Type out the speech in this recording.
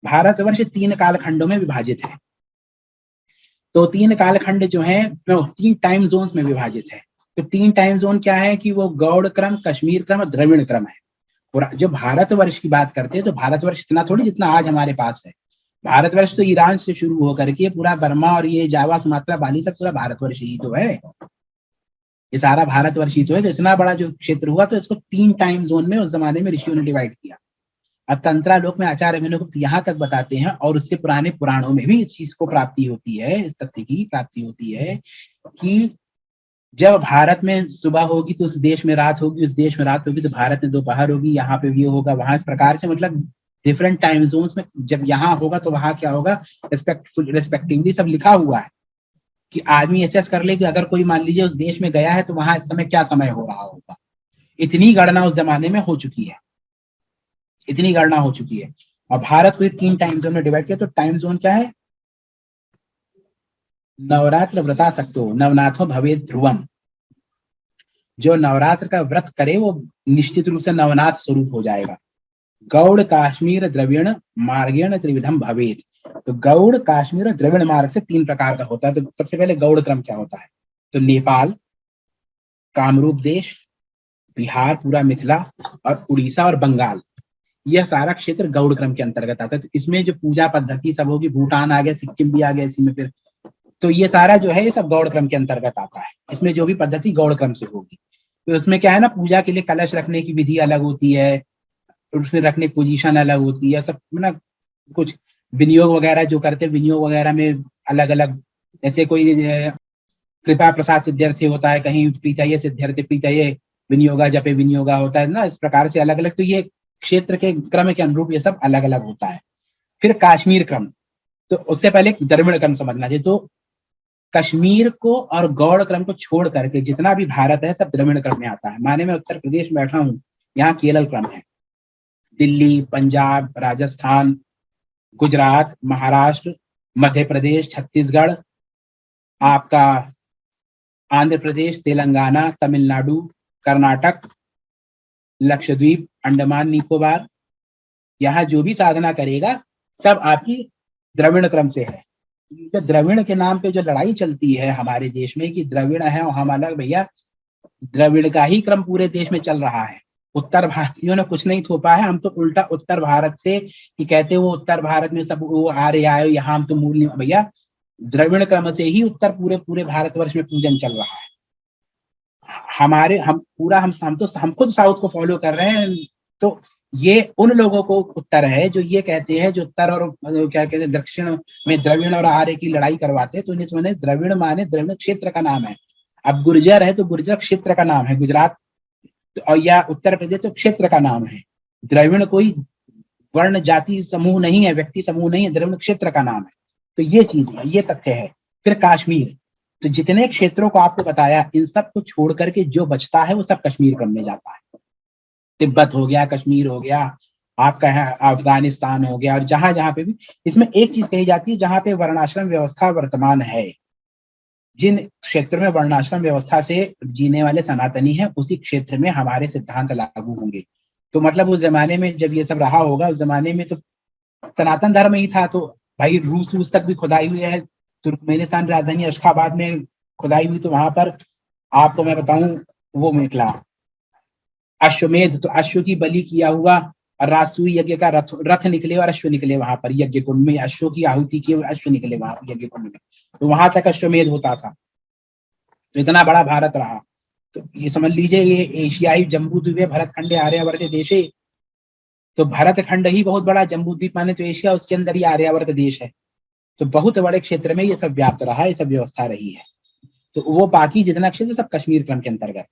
भारतवर्ष 3 कालखंडों में विभाजित है। तो 3 कालखंड जो है 3 टाइम जोन्स में विभाजित है। तो 3 टाइम जोन क्या है कि वो गौड़ क्रम, कश्मीर क्रम और द्रविड़ क्रम है। और जो भारतवर्ष की बात करते हैं तो भारतवर्ष इतना थोड़ी जितना आज हमारे पास है। भारतवर्ष तो ईरान से शुरू होकर के पूरा बर्मा और ये जावा, सुमात्रा, बाली तक पूरा भारतवर्ष ही तो है। ये सारा भारतवर्ष ही तो है। तो इतना बड़ा जो क्षेत्र हुआ तो इसको 3 टाइम जोन में उस जमाने में ऋषियों ने डिवाइड किया। अब तंत्रालोक में आचार्य अभिनवगुप्त यहाँ तक बताते हैं और उससे पुराने पुराणों में भी इस चीज को प्राप्ति होती है, इस तथ्य की प्राप्ति होती है कि जब भारत में सुबह होगी तो उस देश में रात होगी, उस देश में रात होगी तो भारत में दोपहर होगी, यहाँ पे ये होगा, वहां इस प्रकार से मतलब डिफरेंट टाइम जोन्स में जब यहाँ होगा तो वहां क्या होगा, रेस्पेक्टिवली सब लिखा हुआ है कि आदमी एसेस कर ले कि अगर कोई मान लीजिए उस देश में गया है तो वहां इस समय क्या समय हो रहा होगा। इतनी गणना उस जमाने में हो चुकी है, इतनी गणना हो चुकी है। और भारत को 3 टाइम जोन में डिवाइड किया। तो टाइम जोन क्या है, नवरात्र व्रतासक्तो नवनाथो भवे ध्रुवम। जो नवरात्र का व्रत करे वो निश्चित रूप से नवनाथ स्वरूप हो जाएगा। गौड़ काश्मीर द्रविण मार्गेण त्रिविधम भवेत। तो गौड़, काश्मीर और द्रविड़ मार्ग से 3 प्रकार का होता है। तो सबसे पहले गौड़ क्रम क्या होता है, तो नेपाल, कामरूप देश, बिहार पूरा मिथिला और उड़ीसा और बंगाल, यह सारा क्षेत्र गौड़ क्रम के अंतर्गत आता है। तो इसमें जो पूजा पद्धति सब होगी, भूटान आ गया, सिक्किम भी आ गया इसी में फिर, तो ये सारा जो है ये सब गौड़ क्रम के अंतर्गत आता है। इसमें जो भी पद्धति गौड़ क्रम से होगी। तो उसमें क्या है ना, पूजा के लिए कलश रखने की विधि अलग होती है, उसमें रखने की पोजीशन अलग होती है, सब ना कुछ विनियोग वगैरह जो करते हैं, विनियोग वगैरह में अलग अलग, जैसे कोई कृपा प्रसाद सिद्ध्यर्थ होता है, कहीं प्रीतये सिद्ध्यर्थ प्रीतये विनियोगा जपे विनियोगा होता है ना, इस प्रकार से अलग अलग। तो ये क्षेत्र के क्रम के अनुरूप ये सब अलग अलग होता है। फिर काश्मीर क्रम, तो उससे पहले द्रविड़ क्रम समझना चाहिए। तो कश्मीर को और गौड़ क्रम को छोड़ करके जितना भी भारत है सब द्रविड़ क्रम में आता है। माने मैं उत्तर प्रदेश में बैठा हूँ, यहाँ केरल क्रम है, दिल्ली, पंजाब, राजस्थान, गुजरात, महाराष्ट्र, मध्य प्रदेश, छत्तीसगढ़, आपका आंध्र प्रदेश, तेलंगाना, तमिलनाडु, कर्नाटक, लक्षद्वीप, अंडमान निकोबार, यहाँ जो भी साधना करेगा सब आपकी द्रविड़ क्रम से है। जो द्रविड़ के नाम पे जो लड़ाई चलती है हमारे देश में कि द्रविड़ है और हम अलग, भैया द्रविड़ का ही क्रम पूरे देश में चल रहा है। उत्तर भारतीयों ने कुछ नहीं थोपा है। हम तो उल्टा उत्तर भारत से कि कहते वो उत्तर भारत में सब वो आर्य आए, यहाँ हम तो मूल नहीं, भैया द्रविड़ क्रम से ही उत्तर पूरे पूरे भारतवर्ष में पूजन चल रहा है। हमारे हम पूरा हम खुद साउथ को फॉलो कर रहे हैं। तो ये उन लोगों को उत्तर है जो ये कहते हैं, जो उत्तर और क्या कहते हैं दक्षिण में द्रविड़ और आर्य की लड़ाई करवाते हैं। तो इन्हें समझे द्रविड़ माने द्रविड़ क्षेत्र का नाम है। अब गुर्जर है तो गुर्जर क्षेत्र का नाम है, गुजरात और या उत्तर प्रदेश तो क्षेत्र का नाम है। द्रविड़ कोई वर्ण जाति समूह नहीं है, व्यक्ति समूह नहीं है, द्रविड़ क्षेत्र का नाम है। तो ये चीज है, ये तथ्य है। फिर काश्मीर, तो जितने क्षेत्रों को आपको बताया इन सब को छोड़ करके जो बचता है वो सब कश्मीर क्रम में जाता है। तिब्बत हो गया, कश्मीर हो गया, आपका अफगानिस्तान हो गया, और जहां जहां पे भी इसमें एक चीज कही जाती है, जहां पे वर्णाश्रम व्यवस्था वर्तमान है, जिन क्षेत्र में वर्णाश्रम व्यवस्था से जीने वाले सनातनी हैं उसी क्षेत्र में हमारे सिद्धांत लागू होंगे। तो मतलब उस जमाने में जब ये सब रहा होगा, उस जमाने में तो सनातन धर्म ही था। तो भाई रूस तक भी खुदाई हुई है, तुर्कमेनिस्तान राजधानी अशखाबाद में खुदाई हुई, तो वहां पर आपको मैं बताऊं वो निकला अश्वमेध। तो अश्व की बलि किया हुआ और राजसूय यज्ञ का रथ निकले और अश्व निकले वहां पर यज्ञ कुंड में, अश्व की आहुति की और अश्व निकले वहां यज्ञ कुंड में। तो वहां तक अश्वमेध होता था। तो इतना बड़ा भारत रहा। तो ये समझ लीजिए ये एशियाई जम्बू द्वीप भरतखंडे आर्यावर्त देशे। तो भारत खंड ही बहुत बड़ा, जम्बू द्वीप माने तो एशिया, उसके अंदर ही आर्यावर्त देश है। तो बहुत बड़े क्षेत्र में ये सब व्याप्त रहा, ये सब व्यवस्था रही है। तो वो बाकी जितना क्षेत्र सब कश्मीर क्रम के अंतर्गत।